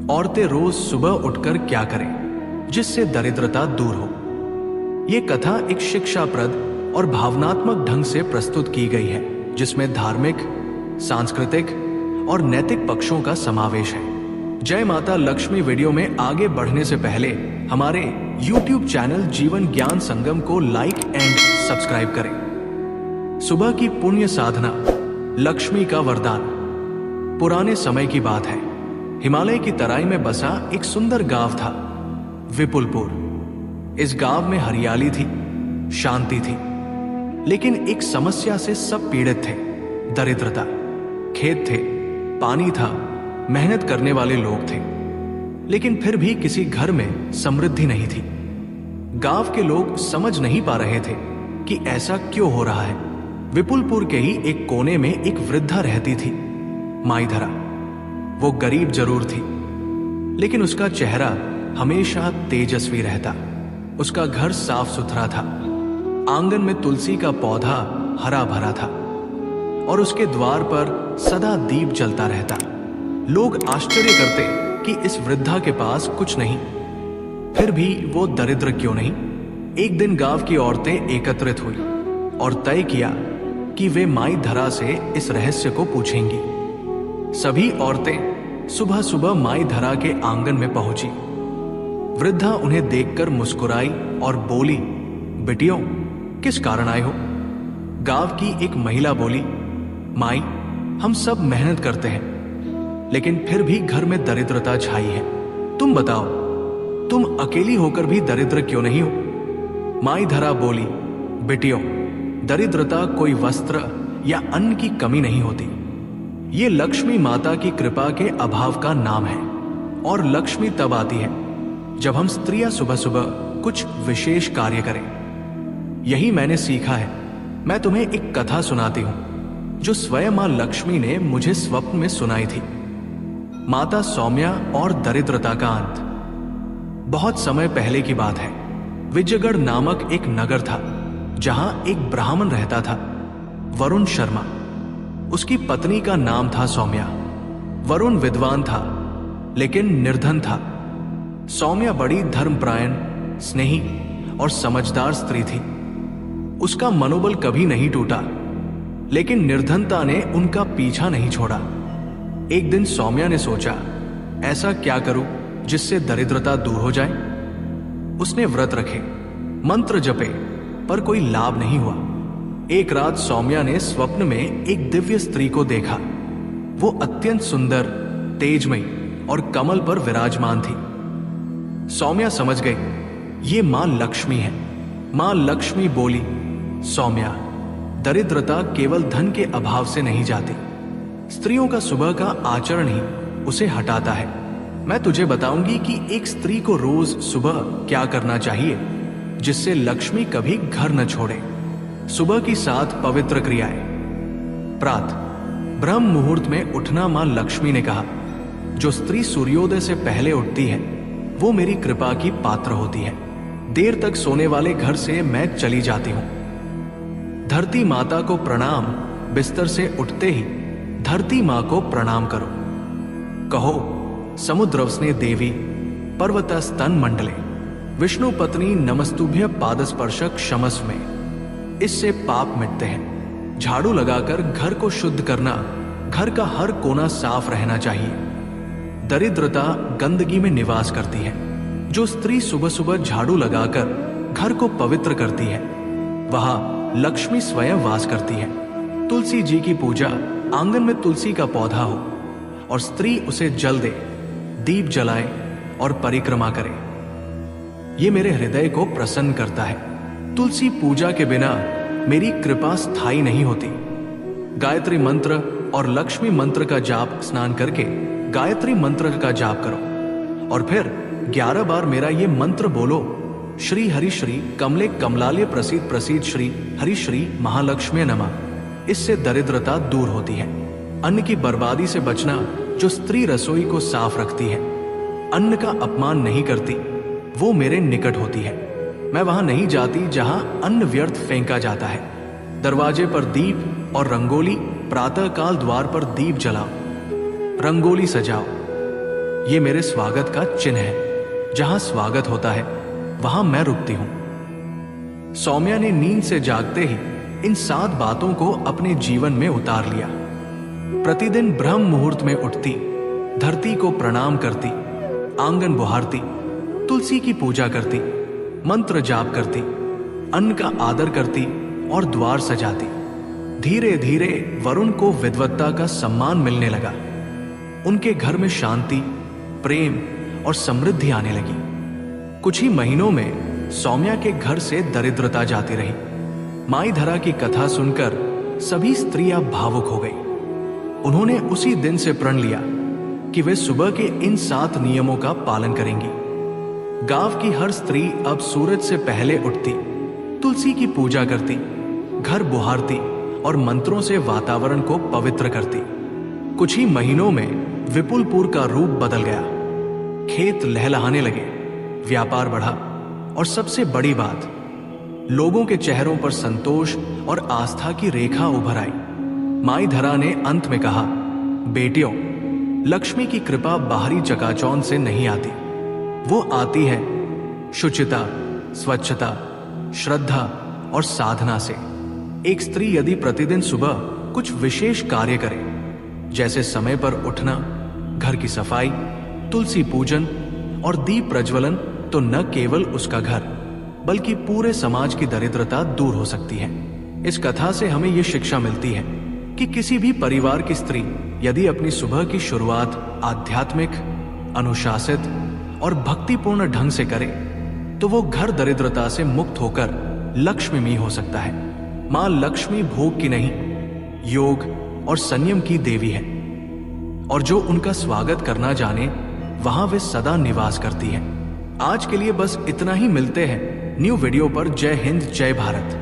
औरतें रोज सुबह उठकर क्या करें जिससे दरिद्रता दूर हो। ये कथा एक शिक्षाप्रद और भावनात्मक ढंग से प्रस्तुत की गई है, जिसमें धार्मिक, सांस्कृतिक और नैतिक पक्षों का समावेश है। जय माता लक्ष्मी। वीडियो में आगे बढ़ने से पहले हमारे YouTube चैनल जीवन ज्ञान संगम को लाइक एंड सब्सक्राइब करें। सुबह की पुण्य साधना, लक्ष्मी का वरदान। पुराने समय की बात है, हिमालय की तराई में बसा एक सुंदर गांव था, विपुलपुर। इस गांव में हरियाली थी, शांति थी, लेकिन एक समस्या से सब पीड़ित थे, दरिद्रता। खेत थे, पानी था, मेहनत करने वाले लोग थे, लेकिन फिर भी किसी घर में समृद्धि नहीं थी। गांव के लोग समझ नहीं पा रहे थे कि ऐसा क्यों हो रहा है। विपुलपुर के ही एक कोने में एक वृद्धा रहती थी, माईधरा। वो गरीब जरूर थी, लेकिन उसका चेहरा हमेशा तेजस्वी रहता। उसका घर साफ सुथरा था, आंगन में तुलसी का पौधा हरा भरा था और उसके द्वार पर सदा दीप जलता रहता। लोग आश्चर्य करते कि इस वृद्धा के पास कुछ नहीं, फिर भी वो दरिद्र क्यों नहीं। एक दिन गांव की औरतें एकत्रित हुई और तय किया कि वे माई धरा से इस रहस्य को पूछेंगी। सभी औरतें सुबह सुबह माई धरा के आंगन में पहुंची। वृद्धा उन्हें देखकर मुस्कुराई और बोली, बेटियों, किस कारण आए हो? गांव की एक महिला बोली, माई, हम सब मेहनत करते हैं, लेकिन फिर भी घर में दरिद्रता छाई है। तुम बताओ, तुम अकेली होकर भी दरिद्र क्यों नहीं हो? माई धरा बोली, बेटियों, दरिद्रता कोई वस्त्र या अन्न की कमी नहीं होती। ये लक्ष्मी माता की कृपा के अभाव का नाम है। और लक्ष्मी तब आती है जब हम स्त्रियां सुबह सुबह कुछ विशेष कार्य करें। यही मैंने सीखा है। मैं तुम्हें एक कथा सुनाती हूं जो स्वयं मां लक्ष्मी ने मुझे स्वप्न में सुनाई थी। माता सौम्या और दरिद्रता का अंत। बहुत समय पहले की बात है। विजयगढ़ नामक एक नगर था, जहां एक ब्राह्मण रहता था, वरुण शर्मा। उसकी पत्नी का नाम था सौम्या। वरुण विद्वान था, लेकिन निर्धन था। सौम्या बड़ी धर्मपरायण, स्नेही और समझदार स्त्री थी। उसका मनोबल कभी नहीं टूटा, लेकिन निर्धनता ने उनका पीछा नहीं छोड़ा। एक दिन सौम्या ने सोचा, ऐसा क्या करूं जिससे दरिद्रता दूर हो जाए। उसने व्रत रखे, मंत्र जपे, पर कोई लाभ नहीं हुआ। एक रात सौम्या ने स्वप्न में एक दिव्य स्त्री को देखा। वो अत्यंत सुंदर, तेजमयी और कमल पर विराजमान थी। सौम्या समझ गई, ये मां लक्ष्मी है। मां लक्ष्मी बोली, सौम्या, दरिद्रता केवल धन के अभाव से नहीं जाती। स्त्रियों का सुबह का आचरण ही उसे हटाता है। मैं तुझे बताऊंगी कि एक स्त्री को रोज सुबह क्या करना चाहिए जिससे लक्ष्मी कभी घर न छोड़े। सुबह की 7 पवित्र क्रियाएं। प्रातः ब्रह्म मुहूर्त में उठना। मां लक्ष्मी ने कहा, जो स्त्री सूर्योदय से पहले उठती है वो मेरी कृपा की पात्र होती है। देर तक सोने वाले घर से मैं चली जाती हूं। धरती माता को प्रणाम। बिस्तर से उठते ही धरती मां को प्रणाम करो। कहो, समुद्रवस्ने देवी पर्वतस्तन मंडले विष्णु पत्नी नमस्तुभ्य पादस्पर्शक क्षमस्व में। इससे पाप मिटते हैं। झाड़ू लगाकर घर को शुद्ध करना। घर का हर कोना साफ रहना चाहिए। दरिद्रता गंदगी में निवास करती है। जो स्त्री सुबह सुबह झाड़ू लगाकर घर को पवित्र करती है, वहां लक्ष्मी स्वयं वास करती है। तुलसी जी की पूजा। आंगन में तुलसी का पौधा हो और स्त्री उसे जल दे, दीप जलाए और परिक्रमा करे। यह मेरे हृदय को प्रसन्न करता है। तुलसी पूजा के बिना मेरी कृपा स्थायी नहीं होती। गायत्री मंत्र और लक्ष्मी मंत्र का जाप। स्नान करके गायत्री मंत्र का जाप करो और फिर 11 बार मेरा ये मंत्र बोलो, श्री हरि श्री कमले कमलालय प्रसीद प्रसीद श्री हरि श्री महालक्ष्मी नमः। इससे दरिद्रता दूर होती है। अन्न की बर्बादी से बचना। जो स्त्री रसोई को साफ रखती है, अन्न का अपमान नहीं करती, वो मेरे निकट होती है। मैं वहां नहीं जाती जहां अन्न व्यर्थ फेंका जाता है। दरवाजे पर दीप और रंगोली। प्रातःकाल द्वार पर दीप जलाओ, रंगोली सजाओ। ये मेरे स्वागत का चिन्ह है। जहां स्वागत होता है वहां मैं रुकती हूं। सौम्या ने नींद से जागते ही इन 7 बातों को अपने जीवन में उतार लिया। प्रतिदिन ब्रह्म मुहूर्त में उठती, धरती को प्रणाम करती, आंगन बुहारती, तुलसी की पूजा करती, मंत्र जाप करती, अन्न का आदर करती और द्वार सजाती। धीरे धीरे वरुण को विद्वत्ता का सम्मान मिलने लगा। उनके घर में शांति, प्रेम और समृद्धि आने लगी। कुछ ही महीनों में सौम्या के घर से दरिद्रता जाती रही। माई धरा की कथा सुनकर सभी स्त्रियां भावुक हो गई। उन्होंने उसी दिन से प्रण लिया कि वे सुबह के इन 7 नियमों का पालन करेंगी। गांव की हर स्त्री अब सूरज से पहले उठती, तुलसी की पूजा करती, घर बुहारती और मंत्रों से वातावरण को पवित्र करती। कुछ ही महीनों में विपुलपुर का रूप बदल गया। खेत लहलहाने लगे, व्यापार बढ़ा और सबसे बड़ी बात, लोगों के चेहरों पर संतोष और आस्था की रेखा उभर आई। माई धरा ने अंत में कहा, बेटियों, लक्ष्मी की कृपा बाहरी चकाचौंध से नहीं आती। वो आती है शुचिता, स्वच्छता, श्रद्धा और साधना से। एक स्त्री यदि प्रतिदिन सुबह कुछ विशेष कार्य करे, जैसे समय पर उठना, घर की सफाई, तुलसी पूजन और दीप प्रज्वलन, तो न केवल उसका घर बल्कि पूरे समाज की दरिद्रता दूर हो सकती है। इस कथा से हमें यह शिक्षा मिलती है कि किसी भी परिवार की स्त्री यदि अपनी सुबह की शुरुआत आध्यात्मिक, अनुशासित और भक्तिपूर्ण ढंग से करे तो वो घर दरिद्रता से मुक्त होकर लक्ष्मीमयी हो सकता है। मां लक्ष्मी भोग की नहीं, योग और संयम की देवी है और जो उनका स्वागत करना जाने वहां वे सदा निवास करती है। आज के लिए बस इतना ही। मिलते हैं न्यू वीडियो पर। जय हिंद, जय भारत।